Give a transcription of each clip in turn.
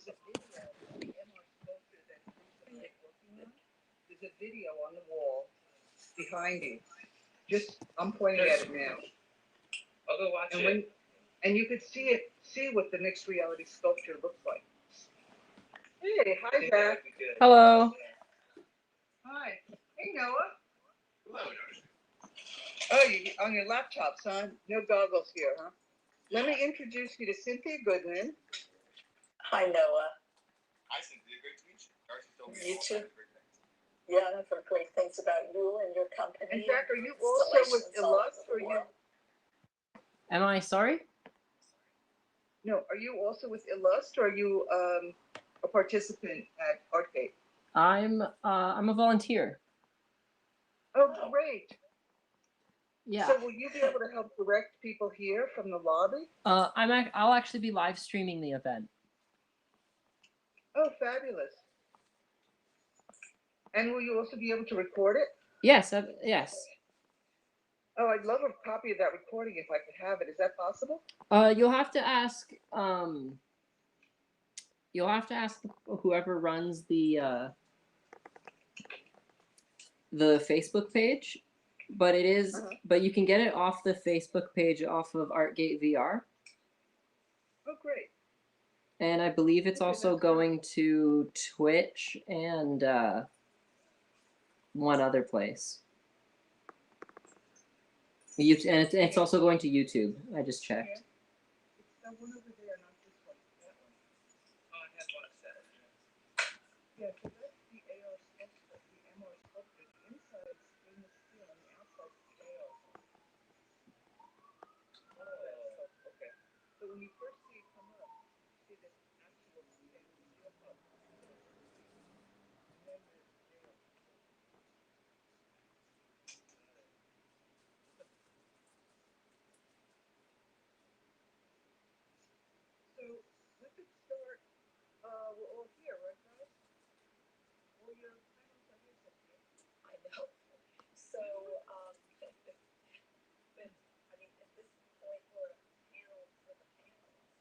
there's a video of the MR sculpture that Lisa and I are working on. There's a video on the wall behind you. Just, I'm pointing at it now. I'll go watch And it. and you could see what the mixed reality sculpture looks like. Hey, hi, Zach. Hello. Hi. Hey, Noah. Hello. Oh, you on your laptop, son? No goggles here, huh? Let me introduce you to Cynthia Goodman. Hi, Noah. Hi, Cynthia. Great to meet you. Darcy told me You all too. kinds of great things. Yeah, I've heard great things about you and your company. And Zach, are you also with Installations all Illust, over or the you? world. Am I sorry? No, are you also with Illust, or are you a participant at Artgate? I'm a volunteer. Oh, great. Yeah. So will you be able to help direct people here from the lobby? I'll actually be live streaming the event. Oh, fabulous. And will you also be able to record it? Yes. Yes. Oh, I'd love a copy of that recording if I could have it. Is that possible? You'll have to ask. You'll have to ask whoever runs the Facebook page, but it is. But you can get it off the Facebook page off of Artgate VR. Oh, great. And I believe it's Okay, also that's going to Twitch and one other place. And it's also going to YouTube. I just checked. Yeah. It's that one over there, not this one. That one. Oh, I had one set. Yeah, so that's the AR sculpture, the MR sculpture. The inside is stainless steel and the outside is the AR. Oh, okay. So when you first see it come up, you see this actual stainless steel part. And then there's the AR. So we could start, we're all here, right, guys? All your panels are here, Cynthia. I know. So, but, I mean, at this point, we're a panel for the panelists.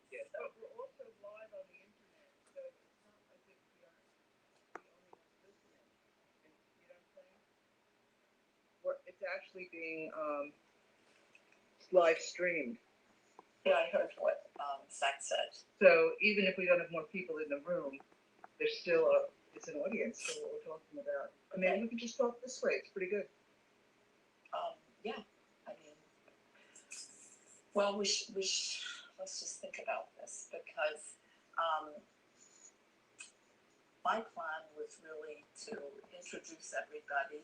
Yes. But we're also live on the internet, so it's not as if we are the only ones listening. And you know what I'm saying? It's actually being live streamed. Yeah, I heard what Zach said. So even if we don't have more people in the room, there's still it's an audience for what we're talking about. And maybe we can just talk this way. It's pretty good. Yeah, I mean, well, let's just think about this because my plan was really to introduce everybody.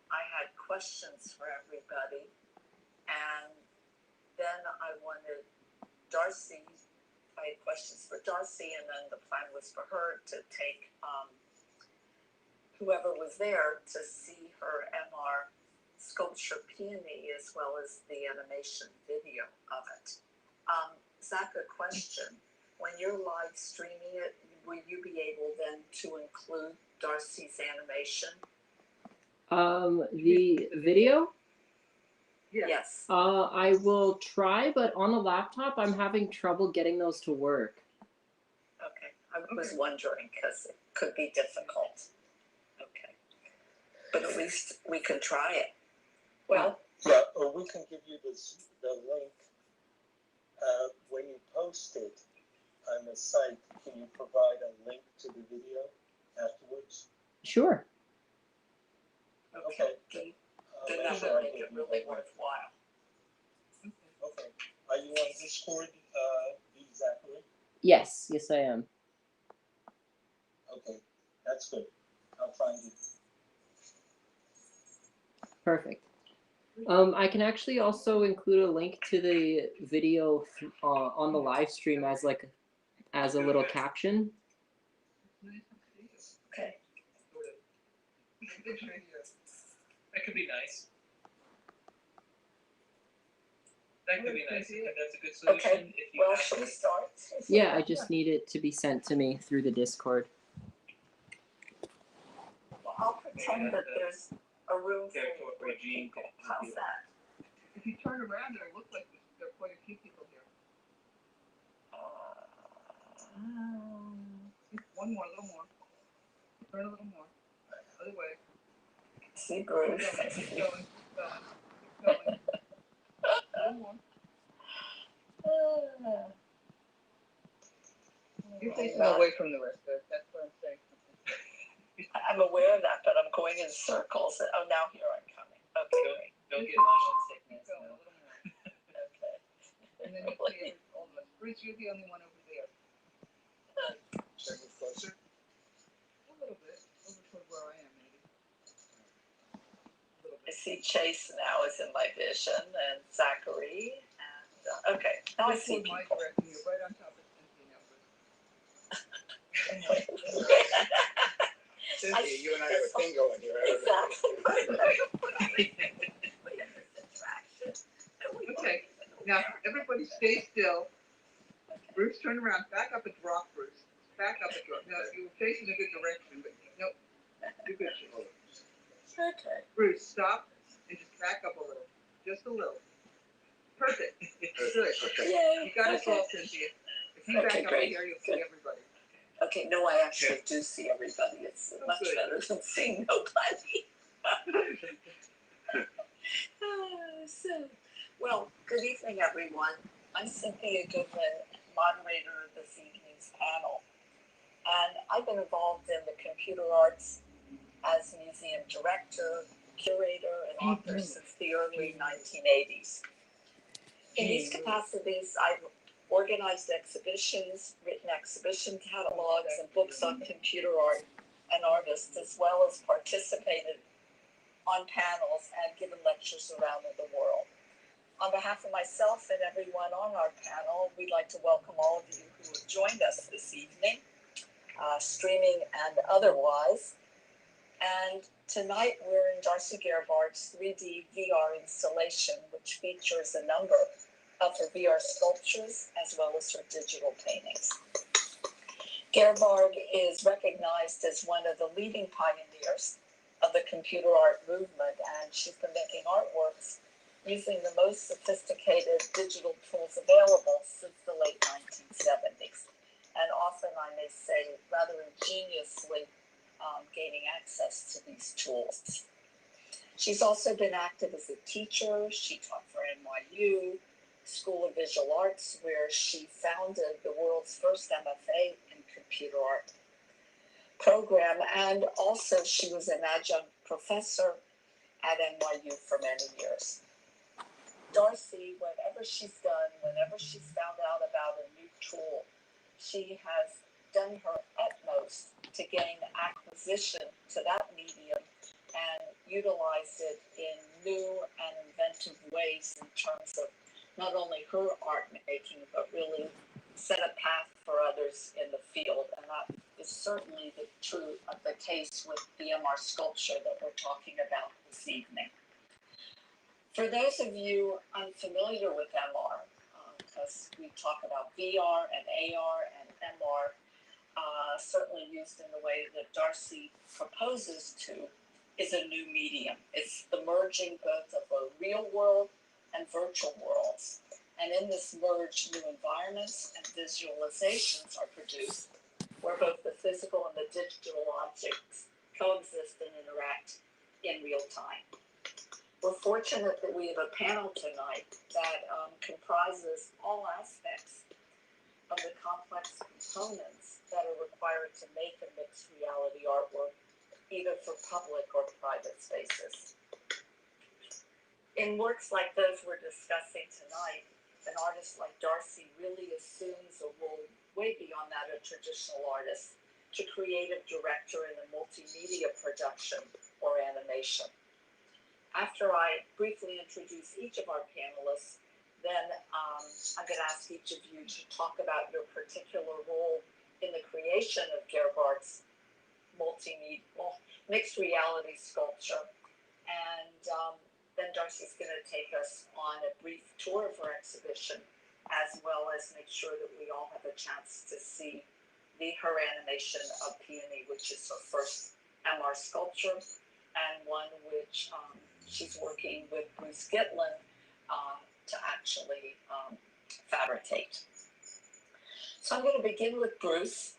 I had questions for everybody, and then I wanted Darcy. I had questions for Darcy, and then the plan was for her to take whoever was there to see her MR sculpture peony as well as the animation video of it. Zach, a question. When you're live streaming it, will you be able then to include Darcy's animation? The video? Yeah. Yes. I will try, but on the laptop, I'm having trouble getting those to work. Okay. I was wondering because it could be difficult. Okay. But at least we can try it. Well, yeah, or we can give you the link when you post it on the site. Can you provide a link to the video afterwards? Sure. okay. Then that would make it really worthwhile. Okay. Are you on Discord, exactly? Yes, I am. Okay, that's good. I'll find you. Perfect. I can actually also include a link to the video on the live stream as a little caption. Okay. That could be nice. That could be nice. I think that's a good solution. Okay. If you Well, have should we start? Yeah, I just need it to be sent to me through the Discord. Well, I'll pretend that there's a room Yeah, full for of Jean. people. How's that? If you turn around, it'll look like there are quite a few people here. more, a little more. Turn a little more. Other way. See, Bruce. Keep going. A little more. You're facing away from the rest of it. That's what I'm saying. I'm aware of that, but I'm going in circles. Oh, now here I'm coming. Okay. Don't get motion sickness. Keep going a little more. Okay. And then you see all of us. Bruce, you're the only one over there. Should I move closer? A little bit. Over toward where I am, maybe. A little I bit. see Chase now is in my vision, and Zachary, and okay, now I see Toward my people. direction. You're right on top of Cynthia now, Bruce. Cynthia, you and I have a thing going here. Exactly right. We have this attraction. Okay. Now, everybody stay still. Bruce, turn around. Back up and drop, Bruce. Back up and drop. Now, you were facing a good direction, but nope. You're good. Okay. Bruce, stop and just back up a little. Just a little. Perfect. Good. Yay. You got us all, Cynthia. If you back Okay, up great. here, you'll see everybody. Okay, no, I actually do see everybody. It's much good. better than seeing nobody. Well, good evening, everyone. I'm Cynthia Goodman, moderator of this evening's panel. And I've been involved in the computer arts as museum director, curator, and author since the early 1980s. In these capacities, I've organized exhibitions, written exhibition catalogs, and books on computer art and artists, as well as participated on panels and given lectures around the world. On behalf of myself and everyone on our panel, we'd like to welcome all of you who have joined us this evening, streaming and otherwise. And tonight we're in Darcy Gerhardt's 3D VR installation, which features a number of her VR sculptures as well as her digital paintings. Gerhard is recognized as one of the leading pioneers of the computer art movement, and she's been making artworks using the most sophisticated digital tools available since the late 1970s, and often, I may say, rather ingeniously gaining access to these tools. She's also been active as a teacher. She taught for NYU School of Visual Arts, where she founded the world's first MFA in computer art program, and also she was an adjunct professor at NYU for many years. Darcy, whatever she's done, whenever she's found out about a new tool, she has done her utmost to gain acquisition to that medium and utilize it in new and inventive ways in terms of not only her art making, but really set a path for others in the field. And that is certainly the case with the MR sculpture that we're talking about this evening. For those of you unfamiliar with MR, because we talk about VR and AR and MR, certainly used in the way that Darcy proposes to, is a new medium. It's the merging both of a real world and virtual worlds. And in this merge, new environments and visualizations are produced where both the physical and the digital objects coexist and interact in real time. We're fortunate that we have a panel tonight that comprises all aspects of the complex components that are required to make a mixed reality artwork, either for public or private spaces. In works like those we're discussing tonight, an artist like Darcy really assumes a role way beyond that of traditional artist to creative director in a multimedia production or animation. After I briefly introduce each of our panelists, then I'm going to ask each of you to talk about your particular role in the creation of Gerhardt's mixed reality sculpture. And then Darcy's going to take us on a brief tour of her exhibition, as well as make sure that we all have a chance to see her animation of Peony, which is her first MR sculpture, and one which she's working with Bruce Gitlin to actually fabricate. So I'm going to begin with Bruce.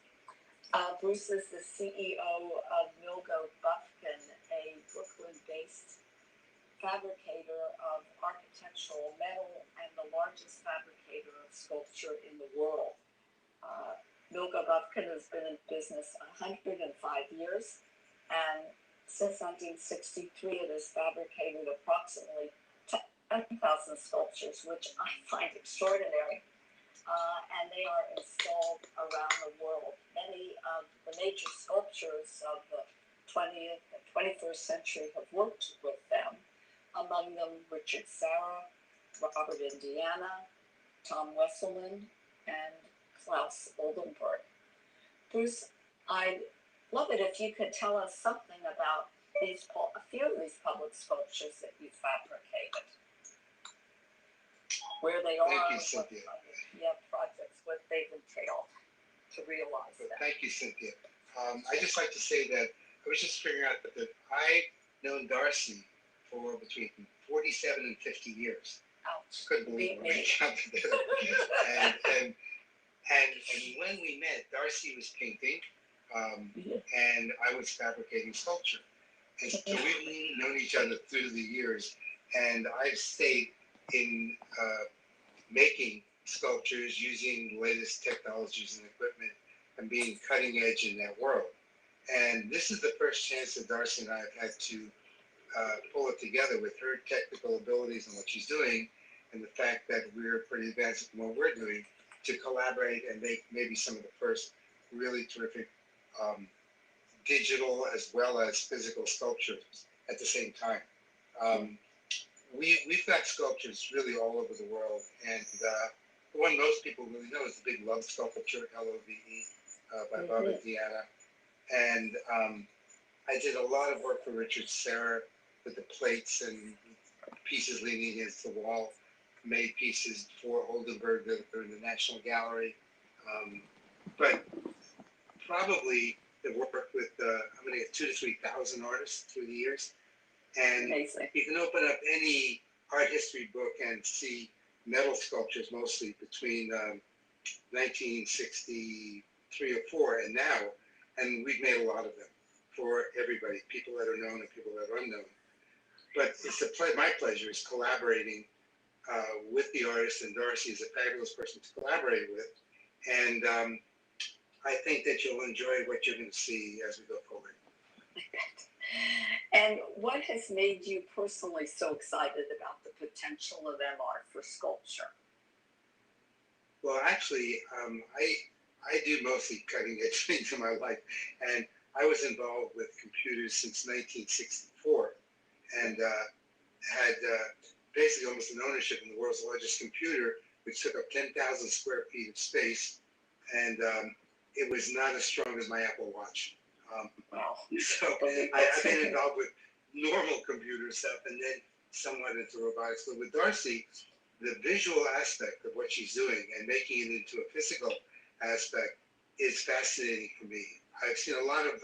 Bruce is the CEO of Milgo Buffkin, a Brooklyn-based fabricator of architectural metal and the largest fabricator of sculpture in the world. Milgo Buffkin has been in business 105 years, and since 1963 it has fabricated approximately 10,000 sculptures, which I find extraordinary. And they are installed around the world. Many of the major sculptures of the 20th and 21st century have worked with them. Among them, Richard Serra, Robert Indiana, Tom Wesselman, and Klaus Oldenburg. Bruce, I'd love it if you could tell us something about a few of these public sculptures that you fabricated. Where they are, Thank you, Cynthia. Projects, what they've entailed to realize that. Thank you, Cynthia. I just like to say that I was just figuring out that I've known Darcy for between 47 and 50 years. Ouch. Couldn't believe when we counted that. and when we met, Darcy was painting, and I was fabricating sculpture. And so we've known each other through the years, and I've stayed in making sculptures using the latest technologies and equipment and being cutting edge in that world. And this is the first chance that Darcy and I have had to pull it together with her technical abilities and what she's doing, and the fact that we're pretty advanced in what we're doing, to collaborate and make maybe some of the first really terrific digital as well as physical sculptures at the same time. We've got sculptures really all over the world, and the one most people really know is the big love sculpture, L-O-V-E, by Robert Indiana. And I did a lot of work for Richard Serra with the plates and pieces leaning against the wall, made pieces for Oldenburg that are in the National Gallery. But probably the work with, I'm going to get 2,000 to 3,000 artists through the years. And Amazing. you can open up any art history book and see metal sculptures mostly between 1963 or 4 and now, and we've made a lot of them for everybody, people that are known and people that are unknown. But it's my pleasure is collaborating with the artist, and Darcy is a fabulous person to collaborate with. And I think that you'll enjoy what you're going to see as we go forward. And what has made you personally so excited about the potential of MR for sculpture? Well, actually, I do mostly cutting edge things in my life, and I was involved with computers since 1964, and had basically almost an ownership in the world's largest computer, which took up 10,000 square feet of space, and it was not as strong as my Apple Watch. Wow. So I've been involved with normal computer stuff and then somewhat into robotics. But with Darcy, the visual aspect of what she's doing and making it into a physical aspect is fascinating for me. I've seen a lot of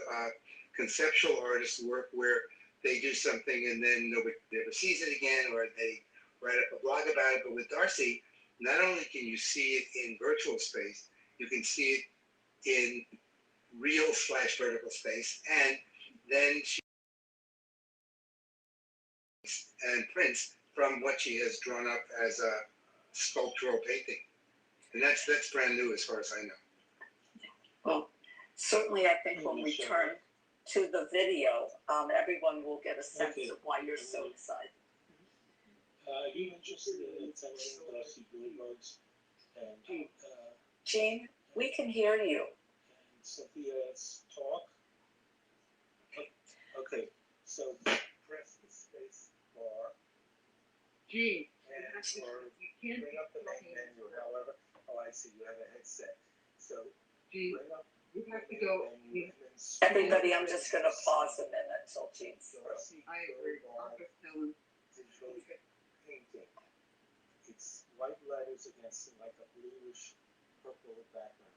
conceptual artists work where they do something and then nobody ever sees it again, or they write up a blog about it. But with Darcy, not only can you see it in virtual space, you can see it in real/vertical space, and then she and prints from what she has drawn up as a sculptural painting, and that's brand new as far as I know. Well, certainly I think when we turn to the video, everyone will get a sense of why you're so excited. You interested in attending Darcy Bloomberg's and Jean, we can hear you. Cynthia's talk? Okay, so press the space bar Gee, and or bring up the main menu, however. Oh, I see, you have a headset. So gee, bring up you the have to main go. menu and then scroll Everybody, I'm just going to pause a minute till Jean's through. Darcy I agree. Bloomberg I'm just telling. digital painting. It's white letters against like a bluish purple background.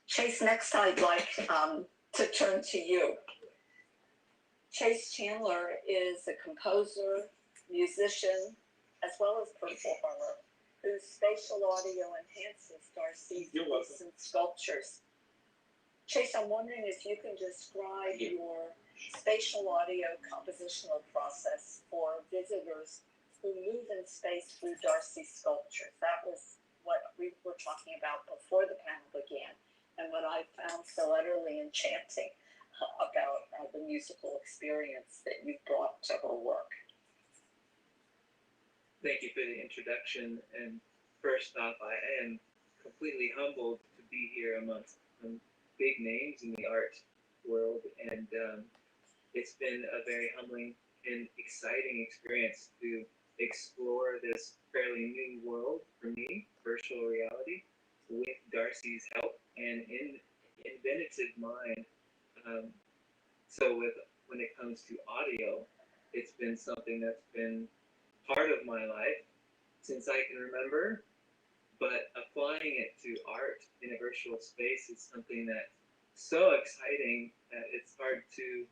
Chase, next I'd like to turn to you. Chase Chandler is a composer, musician, as well as performer. whose spatial audio enhances Darcy's You're welcome. recent sculptures. Chase, I'm wondering if you can describe your spatial audio compositional process for visitors who move in space through Darcy's sculptures. That was what we were talking about before the panel began, and what I found so utterly enchanting about the musical experience that you brought to her work. Thank you for the introduction. And first off, I am completely humbled to be here amongst some big names in the art world, and it's been a very humbling and exciting experience to explore this fairly new world for me, virtual reality, with Darcy's help and in inventive mind. So when it comes to audio, it's been something that's been part of my life since I can remember, but applying it to art in a virtual space is something that's so exciting that it's hard to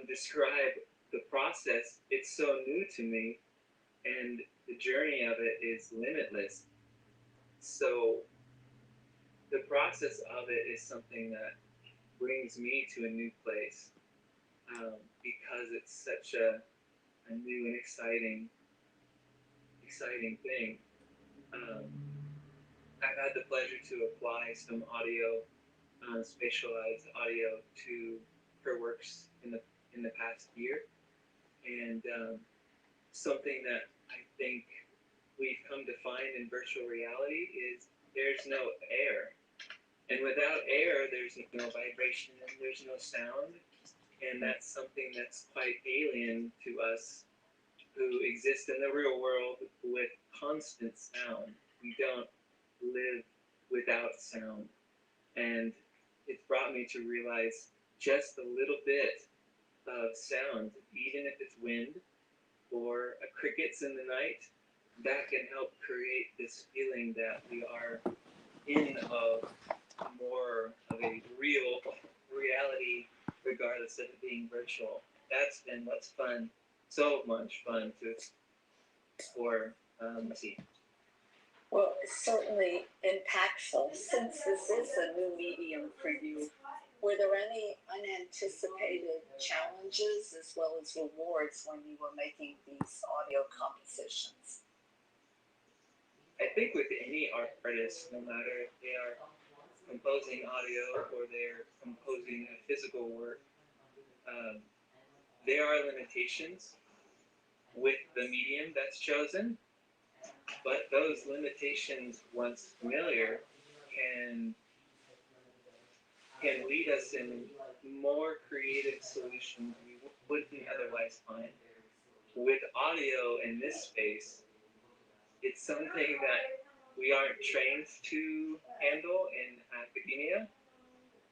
describe the process. It's so new to me, and the journey of it is limitless. So the process of it is something that brings me to a new place, because it's such a new and exciting thing. I've had the pleasure to apply some audio, spatialized audio to her works in the past year, and something that I think we've come to find in virtual reality is there's no air. And without air, there's no vibration and there's no sound. And that's something that's quite alien to us who exist in the real world with constant sound. We don't live without sound. And it's brought me to realize just a little bit of sound, even if it's wind or a crickets in the night, that can help create this feeling that we are in more of a real reality, regardless of it being virtual. That's been what's fun, so much fun to explore. See. Well, it's certainly impactful. Since this is a new medium for you, were there any unanticipated challenges as well as rewards when you were making these audio compositions? I think with any artist, no matter if they are composing audio or they're composing a physical work, there are limitations with the medium that's chosen, but those limitations, once familiar, can lead us in more creative solutions we wouldn't otherwise find. With audio in this space, it's something that we aren't trained to handle in academia.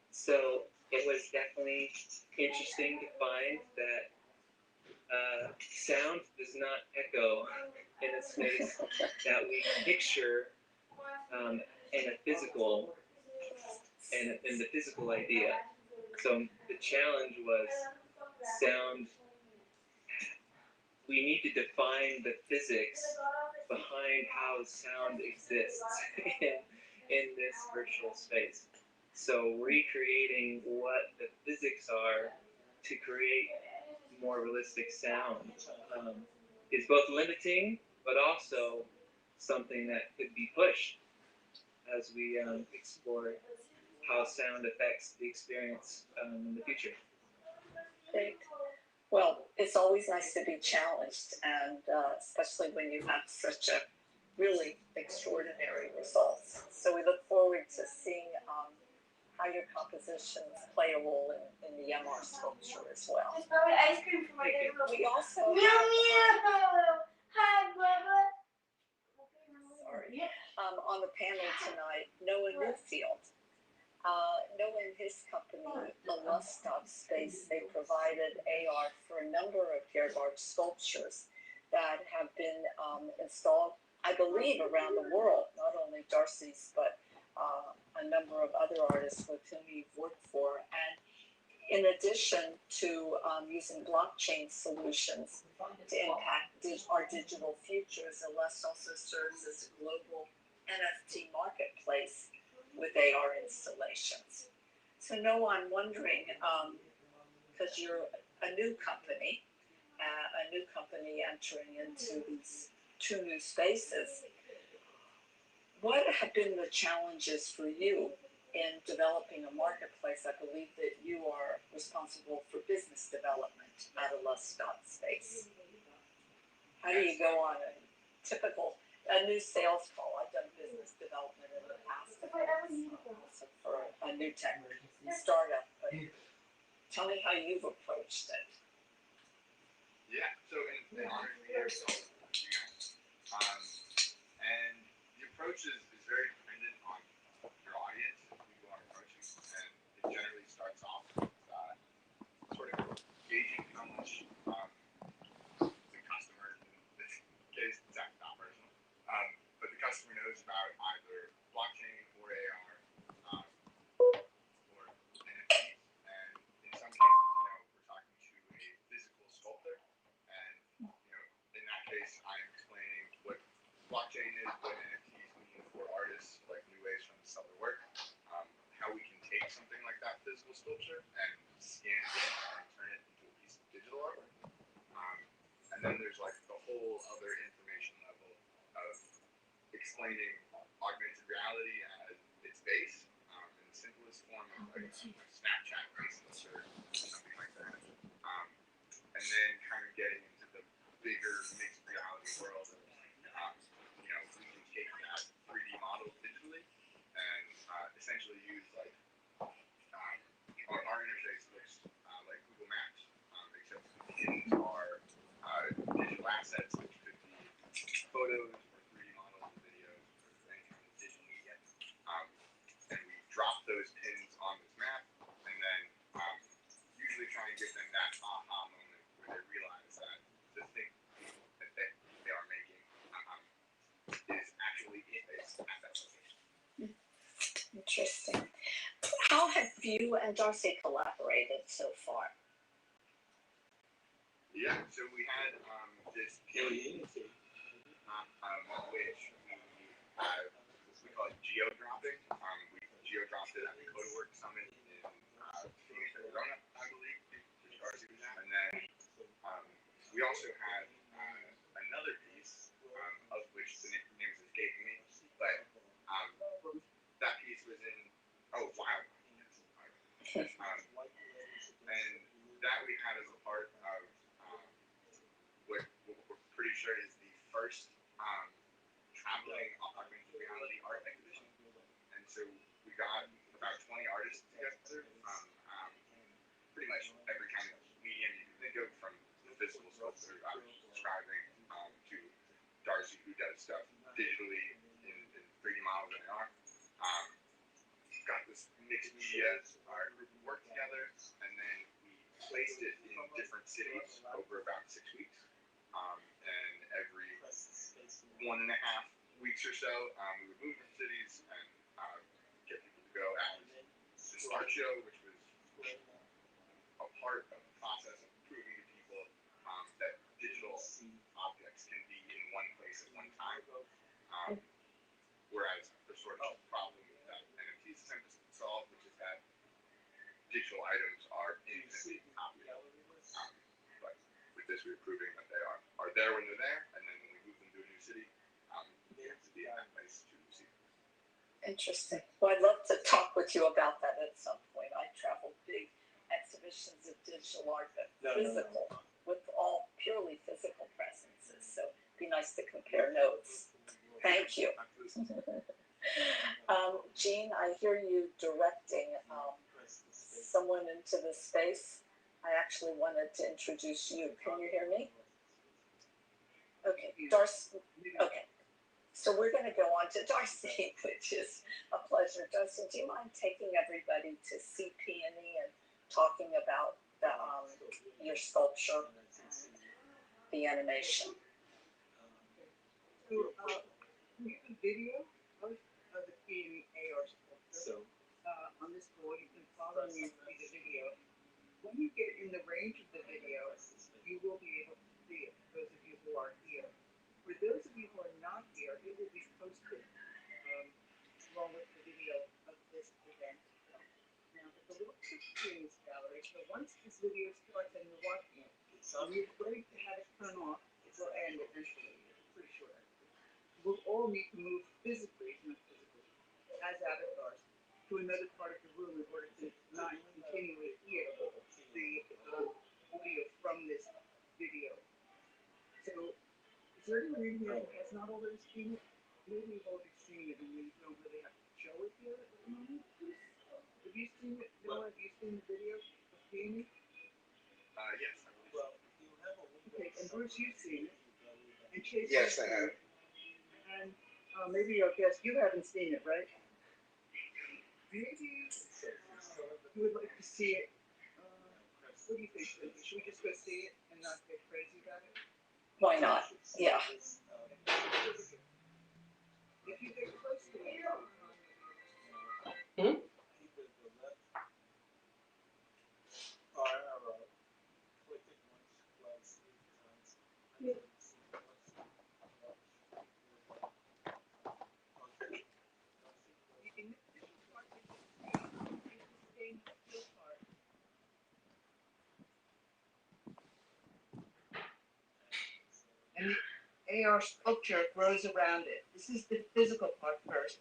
So it was definitely interesting to find that sound does not echo in a space that we picture in a physical, in the physical idea. So the challenge was sound. We need to define the physics behind how sound exists in this virtual space. So recreating what the physics are to create more realistic sound is both limiting, but also something that could be pushed as we explore how sound affects the experience in the future. Great. Well, it's always nice to be challenged, and especially when you have such a really extraordinary results. So we look forward to seeing how your compositions play a role in the MR sculpture as well. Just brought ice cream for my little. We also Meow have, meow. Hi, Bubba. sorry, on the panel tonight, Noah Newfield. Noah and his company, the Lustov Space, they provided AR for a number of Gerhard sculptures that have been installed, I believe, around the world, not only Darcy's, but a number of other artists with whom you've worked for. And in addition to using blockchain solutions to impact our digital futures, Celeste also serves as a global NFT marketplace with AR installations. So no, I'm wondering, because you're a new company entering into these two new spaces, what have been the challenges for you in developing a marketplace? I believe that you are responsible for business development at a Space. How do you go on a new sales call? I've done business development in the past for a new tech startup, but tell me how you've approached it. Yeah, so in honor of being yourself, you guys, and the approach is very dependent on your audience, who you are approaching, and it generally starts off with sort of gauging how much the customer, in this case, it's actually not personal, but the customer knows about either blockchain or AR or NFTs, and in some cases, we're talking to a physical sculptor, and in that case, I'm explaining what blockchain is, what NFTs mean for artists, like new ways for them to sell their work, how we can take something like that physical sculpture and scan it in and turn it into a piece of digital art. And then there's like the whole other information level of explaining augmented reality at its base, in the simplest form of like Snapchat bracelets or something like that. And then kind of getting into the bigger mixed reality world of, we can take that 3D model digitally and essentially use like our interface looks like Google Maps, except the pins are digital assets, which could be photos or 3D models, videos, or any kind of digital media. And we drop those pins on this map, and then usually try and give them that aha moment where they realize that the thing that they are making is actually at that location. Interesting. How have you and Darcy collaborated so far? Yeah, so we had this PLE, which we call it geo-dropping. We geo-dropped it at the CodaWorks Summit in Phoenix, Arizona, I believe, which Darcy was at. And then we also had another piece, of which the name is escaping me, but that piece was in, Wild. And that we had as a part of what we're pretty sure is the first traveling augmented reality art exhibition. And so we got about 20 artists together from pretty much every kind of medium you can think of, from the physical sculptor I was describing to Darcy, who does stuff digitally in 3D models and AR. Got this mixed media group work together, and then we placed it in different cities over about 6 weeks. And every 1.5 weeks or so, we would move to cities and get people to go at the start show, which was a part of the process of proving to people that digital objects can be in one place at one time. Whereas the sort of problem that NFTs attempt to solve, which is that digital items are infinitely copied. But with this, we're proving that they are there when they're there, and then when we move them to a new city, they have to be in that place to see them. Interesting. Well, I'd love to talk with you about that at some point. I travel big exhibitions of digital art, but physical, with all purely physical presences. So it'd be nice to compare notes. Thank you. Jean, I hear you directing someone into the space. I actually wanted to introduce you. Can you hear me? Okay, Darcy. Okay, so we're going to go on to Darcy, which is a pleasure. Darcy, do you mind taking everybody to CP&E and talking about your sculpture, the animation? So, we have a video of the P&E AR sculpture. On this board, you can follow and see the video. When you get in the range of the video, you will be able to see it. Those of you who are here, it will be posted, along with the video of this event. Now, it's a little tricky in this gallery, so once this video starts and you're watching it, you're ready to have it turn off, it will end eventually, pretty sure. We'll all need to move physically, not physically, as avatars, to another part of the room in order to not continually hear the audio from this video. So, is there anyone in here who has not already seen it? Maybe you've already seen it and you don't really have to show it here at the moment. Have you seen it? Noah, have you seen the video of Jamie? Yes, I believe so. Okay, and Bruce, you've seen it. And Chase, Yes, you've I seen have. it. And maybe your guest, you haven't seen it, right? Maybe you would like to see it. What do you think, Cynthia? Should we just go see it and not get crazy about it? Why not? Yeah. If you get close to it, you can this is part of the game skill part. And the AR sculpture grows around it. This is the physical part first.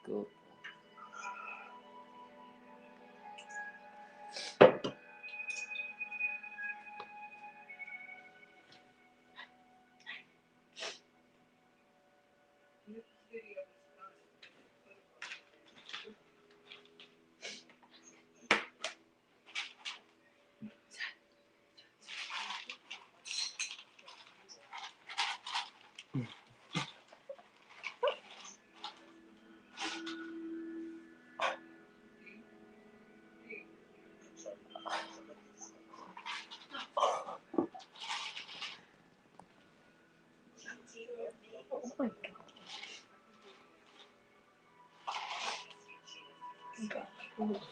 Go. This video is done. Oh my god.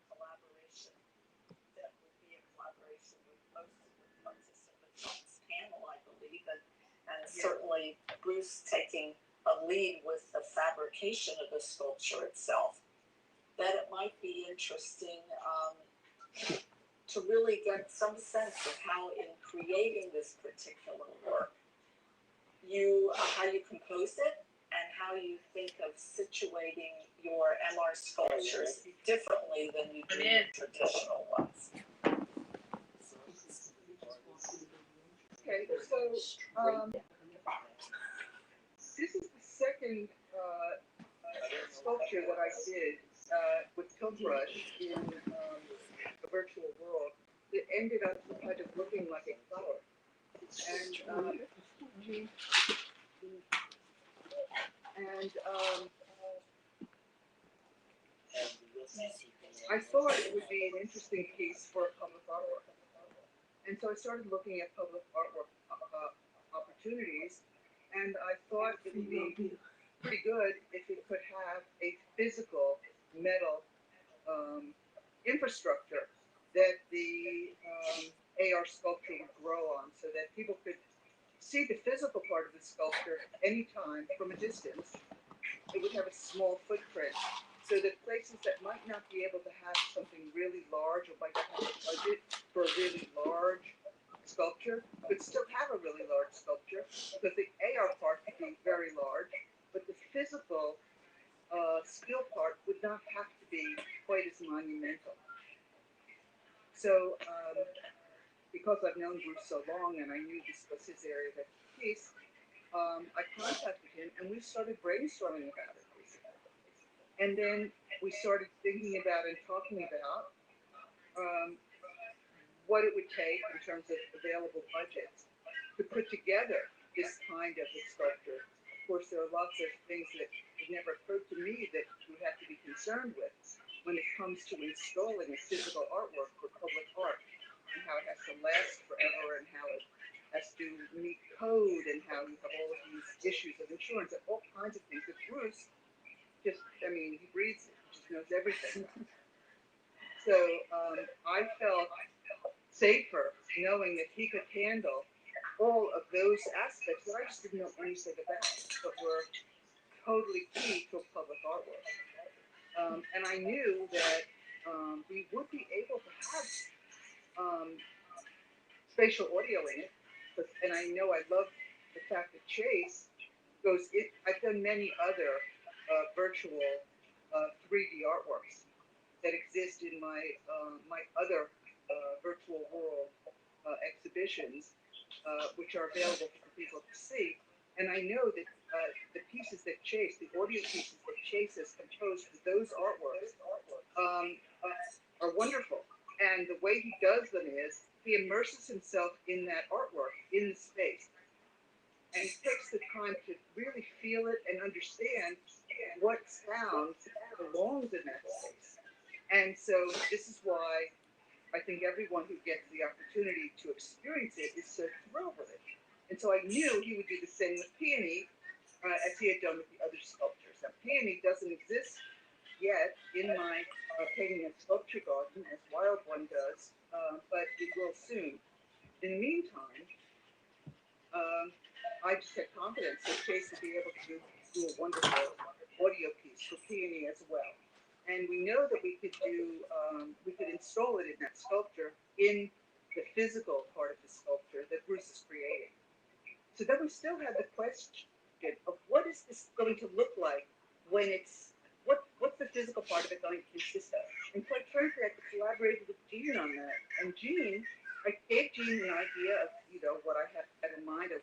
Collaboration that would be a collaboration with most of the participants on this panel, I believe, and certainly Bruce taking a lead with the fabrication of the sculpture itself. That it might be interesting to really get some sense of how, in creating this particular work, how you composed it and how you think of situating your MR sculptures differently than you do your traditional ones. Okay, so this is the second sculpture that I did with tilt brush in a virtual world that ended up kind of looking like a flower. I thought it would be an interesting piece for public artwork. And so I started looking at public artwork opportunities, and I thought it would be pretty good if it could have a physical metal infrastructure that the AR sculpture would grow on, so that people could see the physical part of the sculpture anytime from a distance. It would have a small footprint, so that places that might not be able to have something really large or might not have a budget for a really large sculpture could still have a really large sculpture, because the AR part could be very large, but the physical skill part would not have to be quite as monumental. So, because I've known Bruce so long and I knew this was his area of expertise, I contacted him and we started brainstorming about it. And then we started thinking about and talking about um, what it would take in terms of available budgets to put together this kind of a sculpture. Of course, there are lots of things that it never occurred to me that we have to be concerned with when it comes to installing a physical artwork for public art, and how it has to last forever, and how it has to meet code, and how you have all of these issues of insurance and all kinds of things that Bruce just, I mean, he reads it, he just knows everything. So I felt safer knowing that he could handle all of those aspects that I just didn't know anything about, but were totally key to a public artwork. And I knew that we would be able to have spatial audio in it, and I know I love the fact that Chase goes in. I've done many other virtual 3D artworks that exist in my other virtual world exhibitions, which are available for people to see. And I know that the pieces that Chase, the audio pieces that Chase has composed for those artworks, are wonderful. And the way he does them is he immerses himself in that artwork, in the space, and he takes the time to really feel it and understand what sounds belongs in that space. And so this is why I think everyone who gets the opportunity to experience it is so thrilled with it. And so I knew he would do the same with Peony as he had done with the other sculptures. Now, Peony doesn't exist yet in my painting and sculpture garden as Wild One does, but it will soon. In the meantime, I just had confidence that Chase would be able to do a wonderful audio piece for Peony as well. And we know that we could we could install it in that sculpture in the physical part of the sculpture that Bruce is creating. So then we still have the question of what is this going to look like when what's the physical part of it going to consist of? And quite frankly, I collaborated with Jean on that. And Jean, I gave Jean an idea of, what I had in mind. I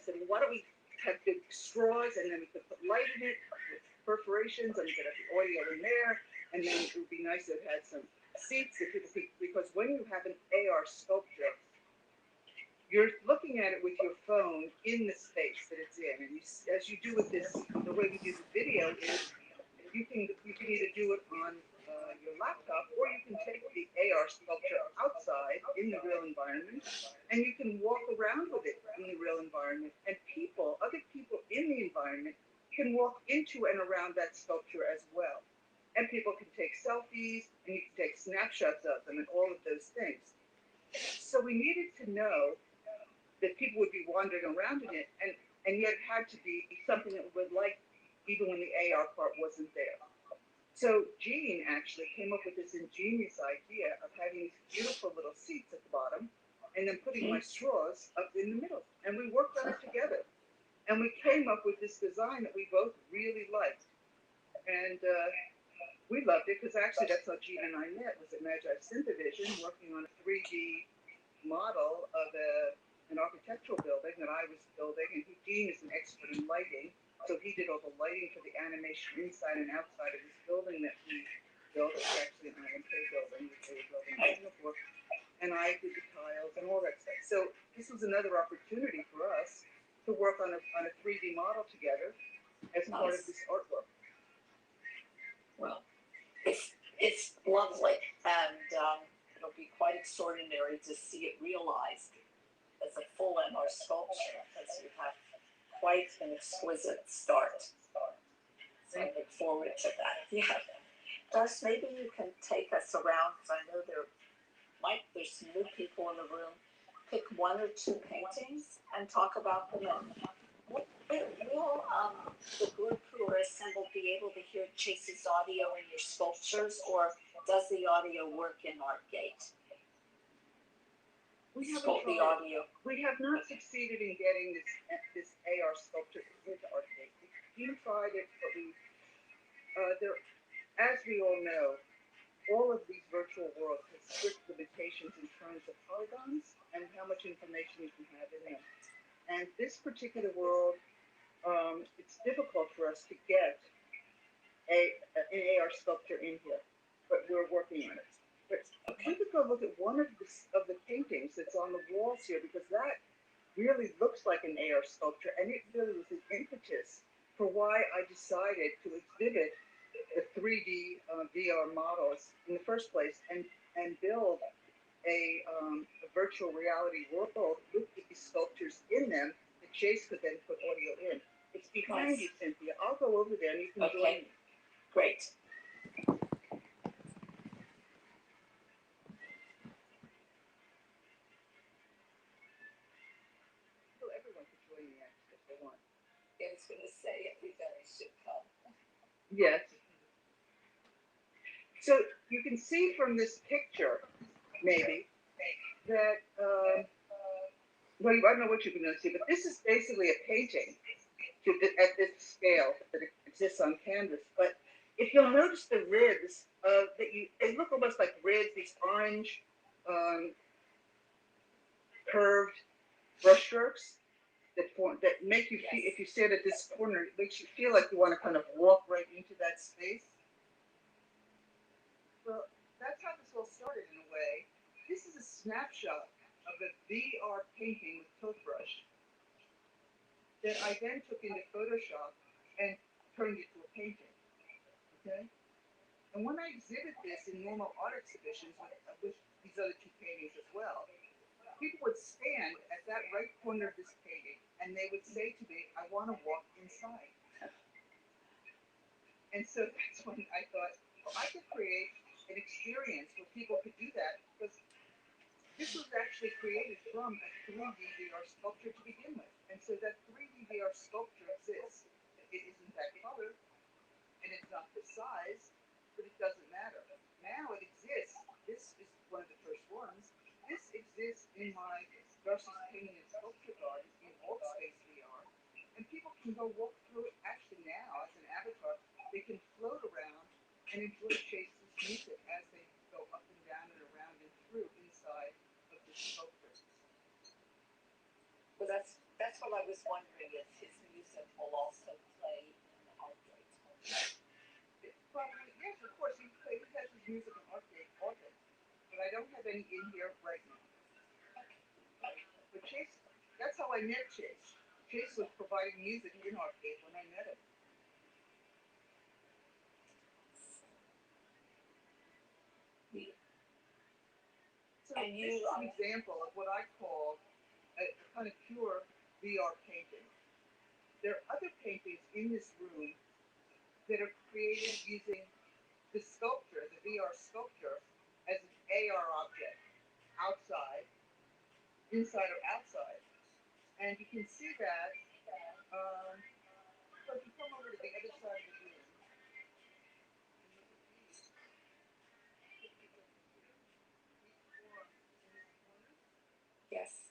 said, well, why don't we have big straws and then we could put light in it with perforations and we could have the audio in there. And then it would be nice to have had some seats that people could, because when you have an AR sculpture, you're looking at it with your phone in the space that it's in. And as you do with this, the way we do the video is you can either do it on your laptop, or you can take the AR sculpture outside in the real environment, and you can walk around with it in the real environment. And other people in the environment can walk into and around that sculpture as well. And people can take selfies, and you can take snapshots of them and all of those things. So we needed to know that people would be wandering around in it, and yet it had to be something that would like even when the AR part wasn't there. So Jean actually came up with this ingenious idea of having these beautiful little seats at the bottom and then putting my straws up in the middle. And we worked on it together. And we came up with this design that we both really liked. And we loved it because actually that's how Jean and I met, was at Magi Synthevision, working on a 3D model of an architectural building that I was building. And Jean is an expert in lighting. So he did all the lighting for the animation inside and outside of this building that we built. It was actually an IMK building that they were building before. And I did the tiles and all that stuff. So this was another opportunity for us to work on a 3D model together as part of this artwork. Well, it's lovely, and it'll be quite extraordinary to see it realized as a full MR sculpture, as you have quite an exquisite start. So I look forward to that. Yeah. Darce, maybe you can take us around, because I know there's some new people in the room. Pick one or two paintings and talk about them. And will the group who are assembled be able to hear Chase's audio in your sculptures, or does the audio work in ArtGate? We have not succeeded in getting this AR sculpture into ArtGate. We tried it, but as we all know, all of these virtual worlds have strict limitations in terms of polygons and how much information you can have in them. And this particular world, it's difficult for us to get an AR sculpture in here, but we're working on it. But we could go look at one of the paintings that's on the walls here, because that really looks like an AR sculpture, and it really was an impetus for why I decided to exhibit the 3D VR models in the first place, and build a virtual reality world with these sculptures in them that Chase could then put audio in. It's behind you, Cynthia. I'll go over there and you can join me. Great. So everyone could join me actually if they want. I was going to say everybody should come. Yes. So you can see from this picture, maybe, that, well, I don't know what you can see, but this is basically a painting at this scale that exists on canvas. But if you'll notice the ribs, they look almost like ribs, these orange, curved brushstrokes that make you feel, if you stand at this corner, it makes you feel like you want to kind of walk right into that space. Well, that's how this all started in a way. This is a snapshot of a VR painting with tilt brush that I then took into Photoshop and turned into a painting. Okay? And when I exhibit this in normal art exhibitions with these other two paintings as well, people would stand at that right corner of this painting and they would say to me, I want to walk inside. And so that's when I thought, well, I could create an experience where people could do that, because this was actually created from a 3D VR sculpture to begin with. And so that 3D VR sculpture exists. It isn't that color, and it's not this size, but it doesn't matter. Now it exists. This is one of the first ones. This exists in my Darcy's Painting and Sculpture Garden in Altspace VR. And people can go walk through it actually now as an avatar. They can float around and enjoy Chase's music as they go up and down and around and through inside of the sculpture. Well, that's what I was wondering, if his music will also play in the art grades. Probably, yes, of course. He has his music in art grade often, but I don't have any in here right now. But Chase, that's how I met Chase. Chase was providing music in art grade when I met him. So And this is an example of what I call a kind of pure VR painting. There are other paintings in this room that are created using the sculpture, the VR sculpture, as an AR object, outside, inside or outside. And you can see that, so if you come over to the other side of the room, Yes.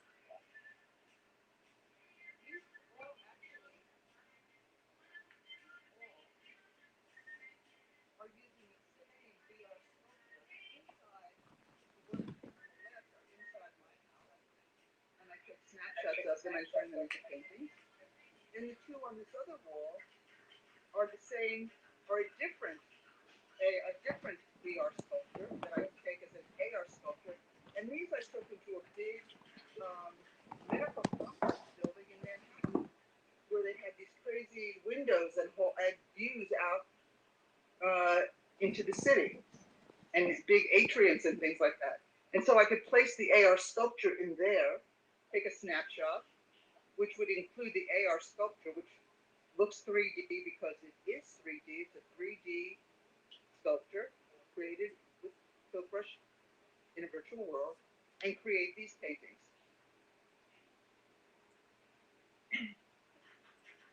are using the same VR sculpture inside. The ones on the left are inside my house, and I took snapshots of them and turned them into paintings. And the two on this other wall are the same, or a different VR sculpture that I would take as an AR sculpture. And these I took into a big medical complex building in Manhattan, where they had these crazy windows and had views out into the city, and these big atriums and things like that. And so I could place the AR sculpture in there, take a snapshot, which would include the AR sculpture, which looks 3D because it is 3D. It's a 3D sculpture created with tilt brush in a virtual world, and create these paintings.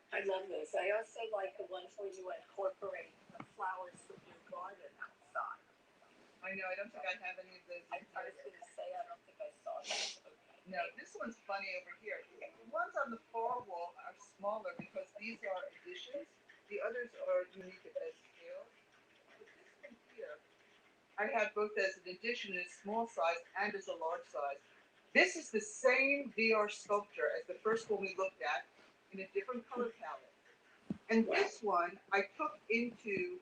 I love those. I also like the ones where you incorporate the flowers from your garden outside. I know, I don't think I have any of those. I was going to say, I don't think I saw those. Okay. No, this one's funny over here. The ones on the far wall are smaller because these are additions. The others are unique as scale. But this one here, I have both as an addition in a small size and as a large size. This is the same VR sculpture as the first one we looked at in a different color palette. And this one I took into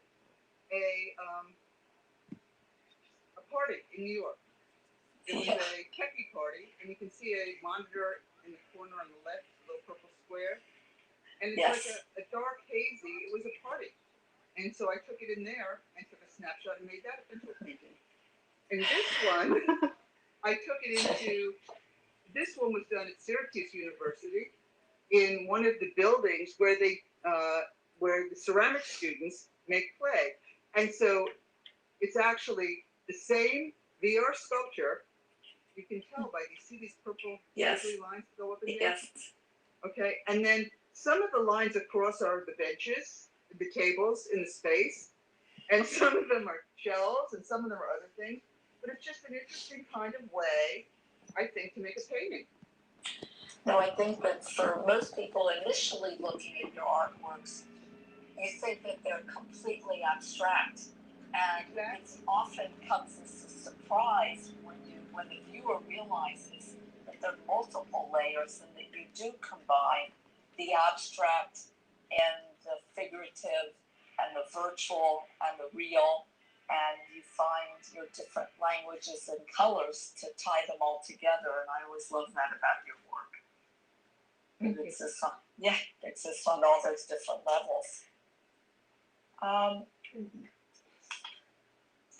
a party in New York. It was a Kepi party, and you can see a monitor in the corner on the left, a little purple square. And it's like a dark hazy, it was a party. And so I took it in there and took a snapshot and made that into a painting. And this one, I took it into, this one was done at Syracuse University in one of the buildings where where the ceramic students make clay. And so it's actually the same VR sculpture. You can tell by you see these purple lines that go up and down. Okay, and then some of the lines across are the benches, the tables in the space, and some of them are shelves, and some of them are other things. But it's just an interesting kind of way, I think, to make a painting. No, I think that for most people initially looking at your artworks, you think that they're completely abstract. And it often comes as a surprise when the viewer realizes that there are multiple layers and that you do combine the abstract and the figurative and the virtual and the real, and you find your different languages and colors to tie them all together. And I always love that about your work. It exists on all those different levels.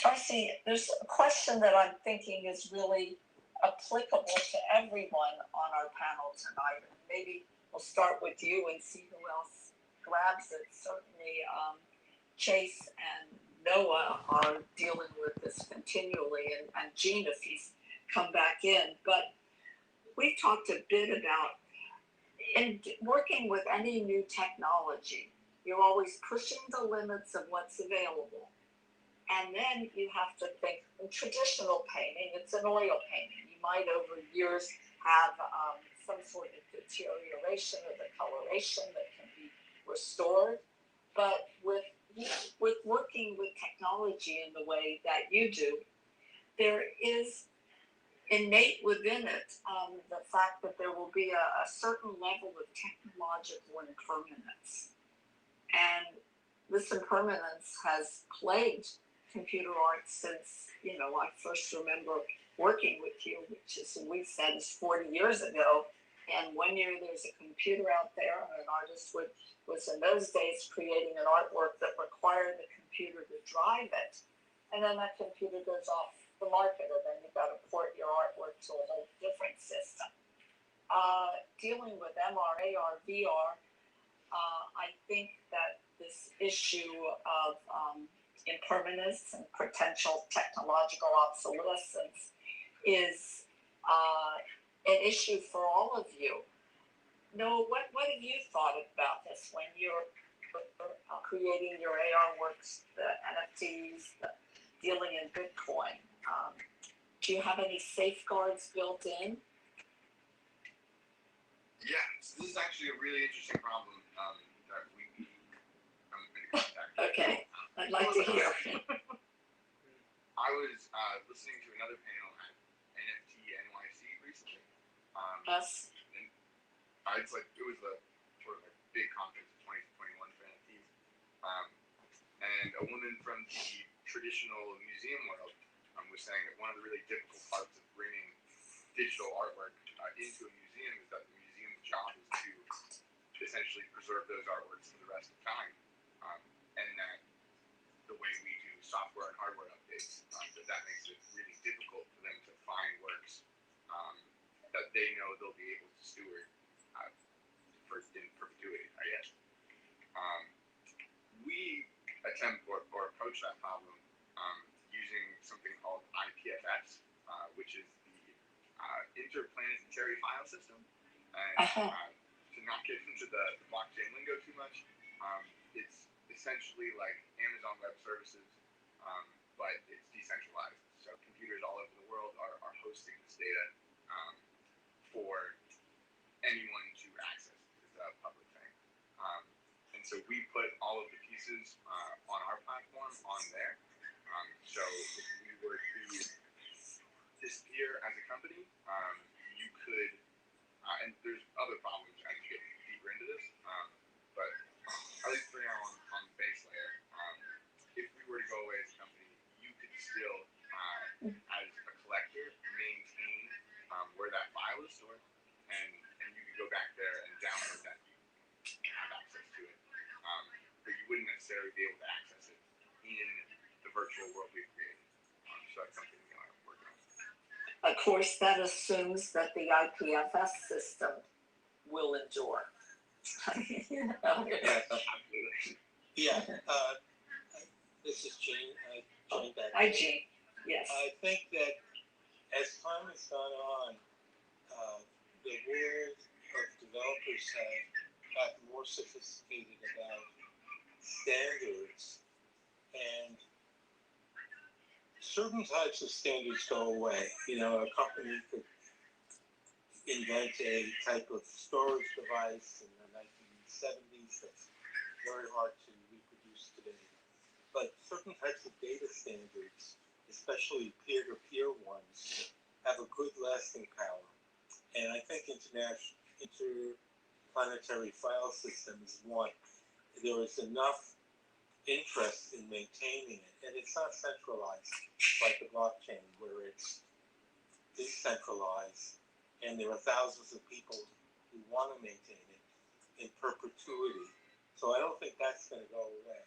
Darcy, there's a question that I'm thinking is really applicable to everyone on our panel tonight. Maybe we'll start with you and see who else grabs it. Certainly, Chase and Noah are dealing with this continually, and Gene, if he's come back in. But we've talked a bit about, in working with any new technology, you're always pushing the limits of what's available. And then you have to think, in traditional painting, it's an oil painting. You might over years have some sort of deterioration of the coloration that can be restored. But with working with technology in the way that you do, there is innate within it the fact that there will be a certain level of technological impermanence. And this impermanence has plagued computer art since, I first remember working with you, which is, we said, is 40 years ago. And one year there's a computer out there, and an artist was in those days creating an artwork that required the computer to drive it. And then that computer goes off the market, and then you've got to port your artwork to a whole different system. Dealing with MR, AR, VR, I think that this issue of impermanence and potential technological obsolescence is an issue for all of you. Noah, what have you thought about this when you're creating your AR works, the NFTs, dealing in Bitcoin? Do you have any safeguards built in? Yeah, so this is actually a really interesting problem that we come into contact with. Okay, I'd like to hear. I was listening to another panel at NFT NYC recently. Yes. And it was a sort of a big conference of 2021 for NFTs. And a woman from the traditional museum world was saying that one of the really difficult parts of bringing digital artwork into a museum is that the museum's job is to essentially preserve those artworks for the rest of time. And that the way we do software and hardware updates, that makes it really difficult for them to find works that they know they'll be able to steward in perpetuity, I guess. We attempt or approach that problem using something called IPFS, which is the interplanetary file system. And to not get into the blockchain lingo too much, it's essentially like Amazon Web Services, but it's decentralized. So computers all over the world are hosting this data for anyone to access. It's a public thing. And so we put all of the pieces on our platform on there. So if we were to disappear as a company, could, and there's other problems as you get deeper into this, but at least for now on the base layer, if we were to go away as a company, you could still, as a collector, maintain where that file is stored, and you could go back there and download that and have access to it. But you wouldn't necessarily be able to access it in the virtual world we've created. So that's something we are working on. Of course, that assumes that the IPFS system will endure. Yeah, this is Gene, Gene back. Hi, Jean. Yes. I think that as time has gone on, the world of developers have gotten more sophisticated about standards, and certain types of standards go away. You know, a company could invent a type of storage device in the 1970s that's very hard to reproduce today. But certain types of data standards, especially peer-to-peer ones, have a good lasting power. And I think interplanetary file system is one. There is enough interest in maintaining it, and it's not centralized like the blockchain, where it's decentralized, and there are thousands of people who want to maintain it in perpetuity. So I don't think that's going to go away.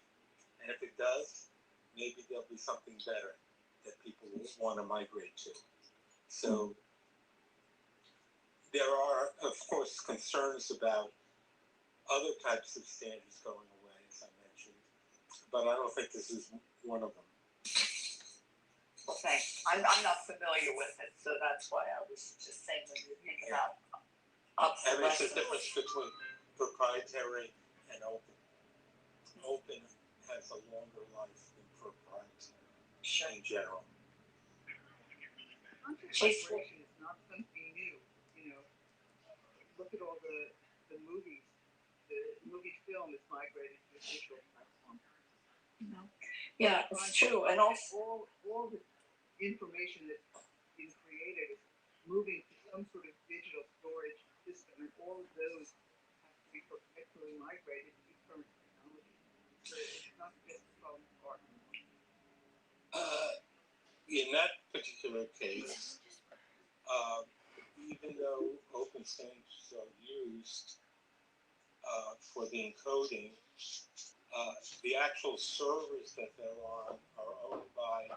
And if it does, maybe there'll be something better that people will want to migrate to. So there are, of course, concerns about other types of standards going away, as I mentioned, but I don't think this is one of them. Well, thanks. I'm not familiar with it, so that's why I was just saying when you think about And there's a obsolescence. difference between proprietary and open. Open has a longer life than proprietary in general. Content migration is not something new, you know. Look at all the movies. The movie film is migrated to a digital platform. Yeah, it's true. And also, all the information that's being created is moving to some sort of digital storage system, and all of those have to be perpetually migrated to current technology. So it's not just from art. In that particular case, even though open standards are used for the encoding, the actual servers that they're on are owned by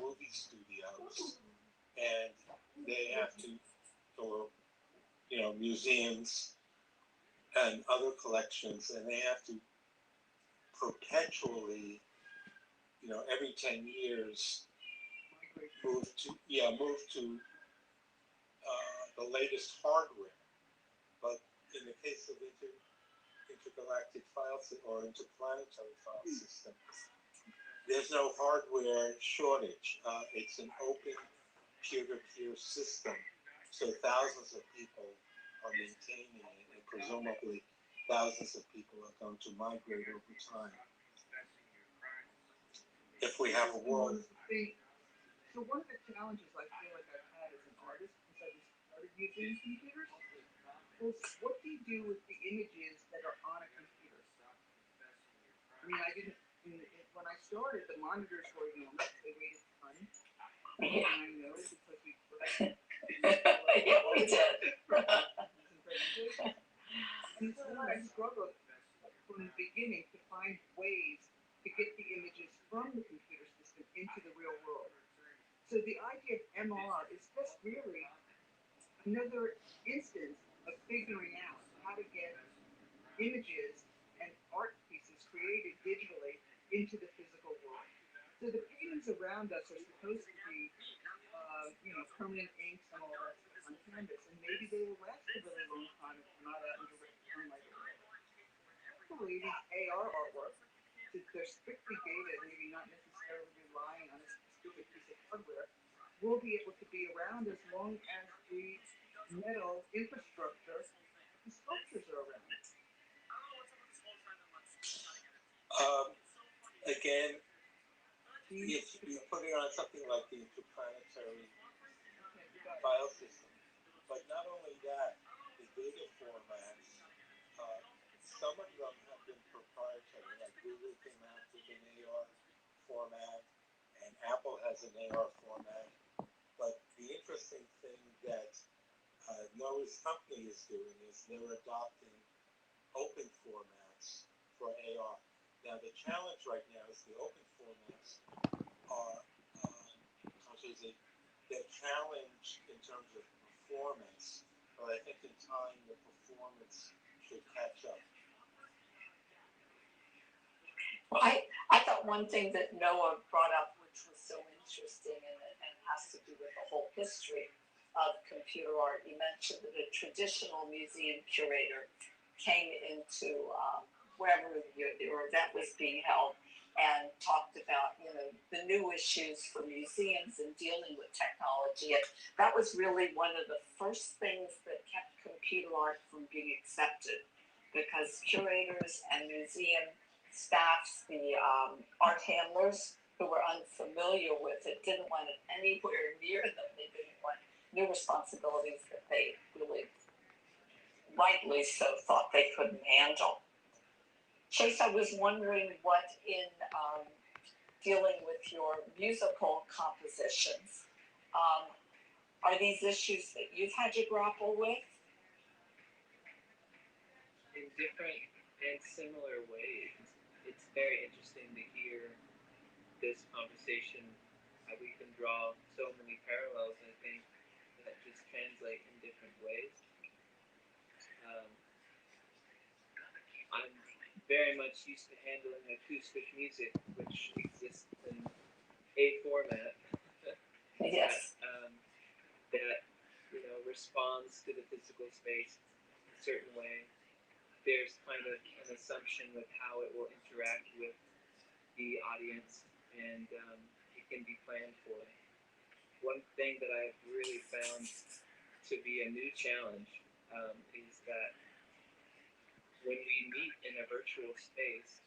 movie studios, and they have to, or museums and other collections, and they have to perpetually, every 10 years, move to the latest hardware. But in the case of intergalactic files or interplanetary file systems, there's no hardware shortage. It's an open peer-to-peer system, so thousands of people are maintaining it, and presumably thousands of people are going to migrate over time. If we have a world. So one of the challenges I feel like I've had as an artist since I started using computers is, what do you do with the images that are on a computer? I mean, I didn't, when I started, the monitors were enormous, they weighed a ton. And I know because we yeah, we did. And so I struggled from the beginning to find ways to get the images from the computer system into the real world. So the idea of MR is just really another instance of figuring out how to get images and art pieces created digitally into the physical world. So the paintings around us are supposed to be, permanent inks and all that stuff on canvas, and maybe they will last a really long time if they're not out in direct sunlight. Hopefully, these AR artwork, since they're strictly data, maybe not necessarily relying on a specific piece of hardware, will be able to be around as long as the metal infrastructure, the sculptures are around. Again, if you put it on something like the interplanetary file system, But not only that, the data formats, some of them have been proprietary, like Google came out with an AR format, and Apple has an AR format. But the interesting thing that Noah's company is doing is they're adopting open formats for AR. Now the challenge right now is the open formats are, they're challenged in terms of performance, but I think in time the performance should catch up. Well, I thought one thing that Noah brought up, which was so interesting and has to do with the whole history of computer art, he mentioned that a traditional museum curator came into wherever your event was being held and talked about, the new issues for museums and dealing with technology. And that was really one of the first things that kept computer art from being accepted, because curators and museum staffs, the art handlers who were unfamiliar with it, didn't want it anywhere near them. They didn't want new responsibilities that they really, rightly so, thought they couldn't handle. Chase, I was wondering what in dealing with your musical compositions, are these issues that you've had to grapple with? In different and similar ways. It's very interesting to hear this conversation. We can draw so many parallels, I think, that just translate in different ways. I'm very much used to handling acoustic music, which exists in a format Yes. that responds to the physical space a certain way. There's kind of an assumption with how it will interact with the audience, and it can be planned for. One thing that I've really found to be a new challenge is that when we meet in a virtual space,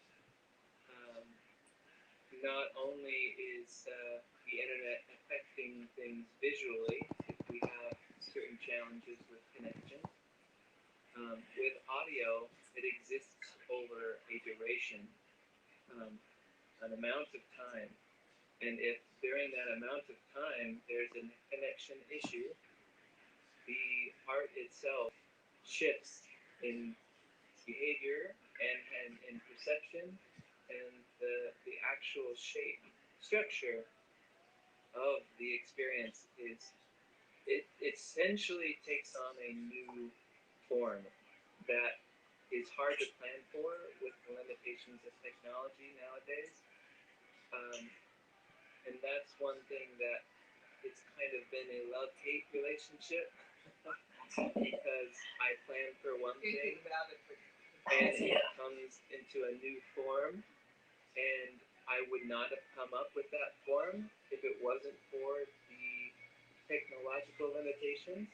not only is the internet affecting things visually, if we have certain challenges with connection, with audio, it exists over a duration, an amount of time. And if during that amount of time there's a connection issue, the art itself shifts in behavior and in perception, and the actual shape, structure of the experience it essentially takes on a new form that is hard to plan for with the limitations of technology nowadays. And that's one thing that it's kind of been a love-hate relationship because I plan for one thing and it comes into a new form, and I would not have come up with that form if it wasn't for the technological limitations.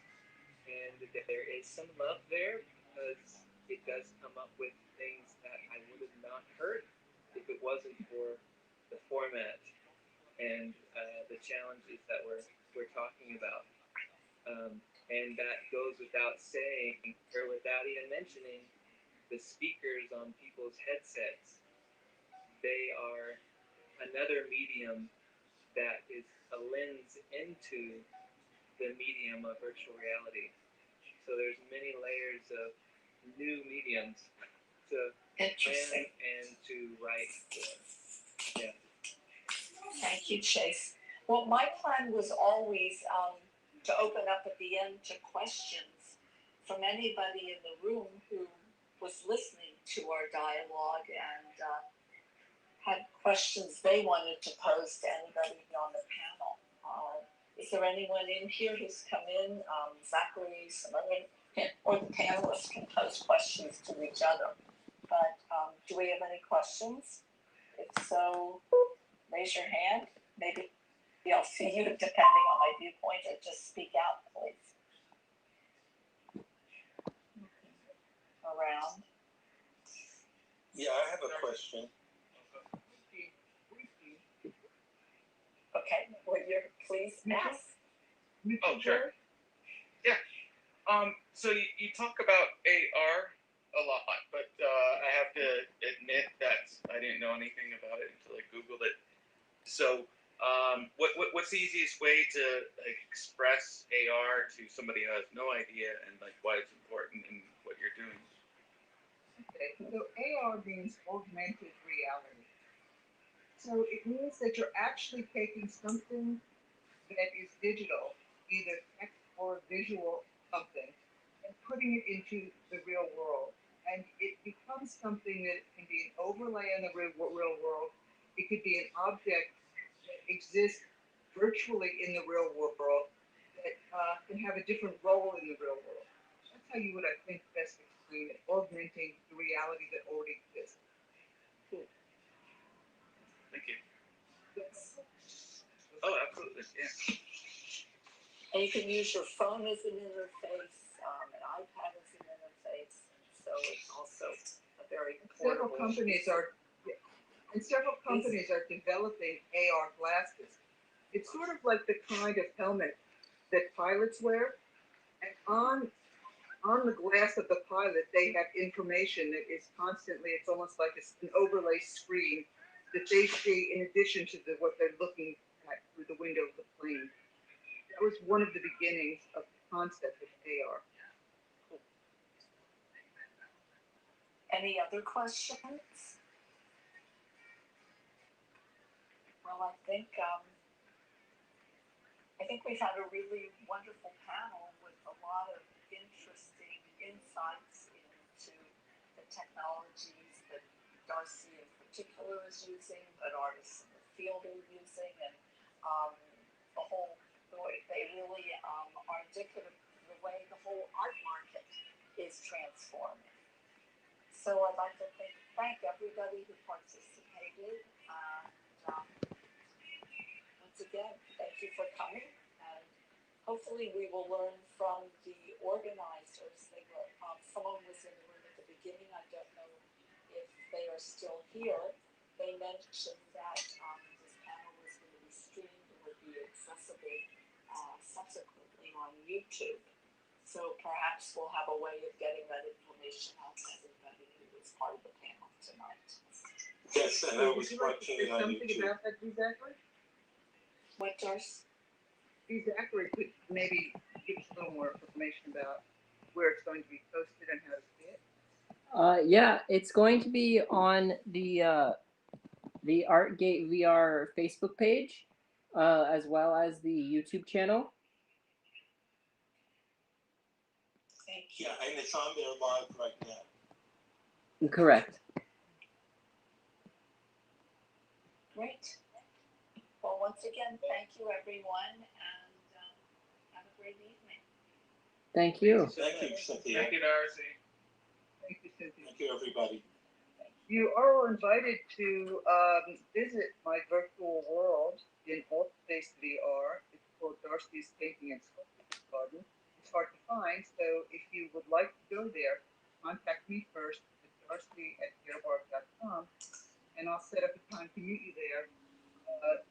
And there is some love there because it does come up with things that I would have not heard if it wasn't for the format and the challenges that we're talking about. And that goes without saying, or without even mentioning, the speakers on people's headsets. They are another medium that is a lens into the medium of virtual reality. So there's many layers of new mediums to plan and to write for. Yeah. Thank you, Chase. Well, my plan was always to open up at the end to questions from anybody in the room who was listening to our dialogue and had questions they wanted to pose to anybody on the panel. Is there anyone in here who's come in? Zachary, some other, or the panelists can pose questions to each other. But do we have any questions? If so, raise your hand. Maybe I'll see you depending on my viewpoint, or just speak out, please. Around. Yeah, I have a question. Okay, will you please ask? Oh, sure. Yeah. So you talk about AR a lot, but I have to admit that I didn't know anything about it until I Googled it. So, what's the easiest way to like express AR to somebody who has no idea and like why it's important in what you're doing? Okay, so AR means augmented reality. So it means that you're actually taking something that is digital, either text or visual something, and putting it into the real world. And it becomes something that can be an overlay on the real world. It could be an object that exists virtually in the real world that can have a different role in the real world. That's how you would, I think, best explain it, augmenting the reality that already exists. Thank you. Yes. Oh, absolutely. Yeah. And you can use your phone as an interface, an iPad as an interface, and so it's also a very Several portable. companies are developing AR glasses. It's sort of like the kind of helmet that pilots wear, and on the glass of the pilot, they have information that is constantly. It's almost like an overlay screen that they see in addition to what they're looking at through the window of the plane. That was one of the beginnings of the concept of AR. Any other questions? Well, I think we've had a really wonderful panel with a lot of interesting insights into the technologies that Darcy in particular is using, that artists in the field are using, and the way they really are indicative of the way the whole art market is transforming. So I'd like to thank everybody who participated. Once again, thank you for coming, and hopefully we will learn from the organizers. Someone was in the room at the beginning. I don't know if they are still here. They mentioned that this panel was going to be streamed and would be accessible subsequently on YouTube. So perhaps we'll have a way of getting that information out to everybody who was part of the panel tonight. Yes, and I was watching it on Something YouTube. about that, Zachary? What, Darcy? Zachary could maybe give us a little more information about where it's going to be posted and how to see it. Yeah, it's going to be on the Artgate VR Facebook page, as well as the YouTube channel. Thank you. Yeah, and it's on there live right now. Correct. Great. Well, once again, thank you, everyone, and have a great evening. Thank you. Thank you, Cynthia. Thank you, Darcy. Thank you, Cynthia. Thank you, everybody. You are all invited to visit my virtual world in Alt-Space VR. It's called Darcy's Painting and Sculpture Garden. It's hard to find, so if you would like to go there, contact me first at darcy@fairbark.com, and I'll set up a time to meet you there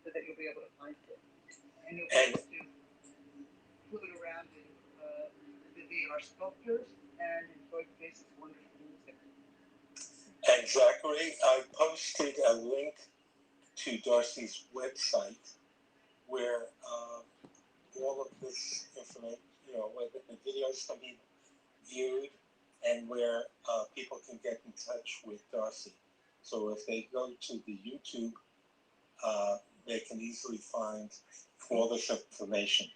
so that you'll be able to find it. And you'll be able to float around in the VR sculptures and enjoy Face's wonderful music. And Zachary, I posted a link to Darcy's website where all of this information, where the videos can be viewed and where people can get in touch with Darcy. So if they go to the YouTube, they can easily find all this information.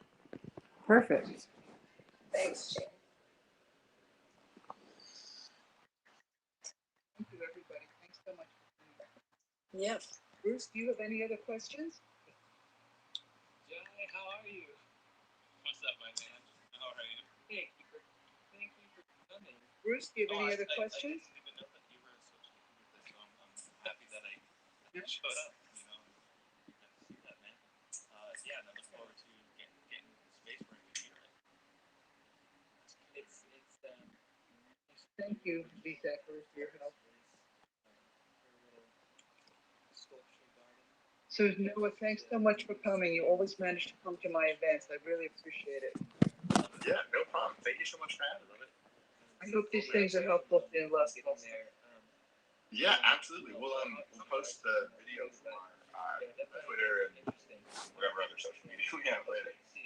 Perfect. Thanks, Jane. Thank you, everybody. Thanks so much for coming back. Yes. Bruce, do you have any other questions? Jai, how are you? What's up, my man? How are you? Thank you for coming. Bruce, do you have any other I questions? didn't even know that you were associated with this, so I'm happy that I showed up. Nice to see that, man. Yeah, and I look forward to getting into the space where I can hear it. It's Thank you, Lisa, for your help. So, Noah, thanks so much for coming. You always manage to come to my events. I really appreciate it. Yeah, no problem. Thank you so much for having me. I hope these things are helpful to there. Yeah, absolutely. We'll post the video from our Twitter and whatever other social media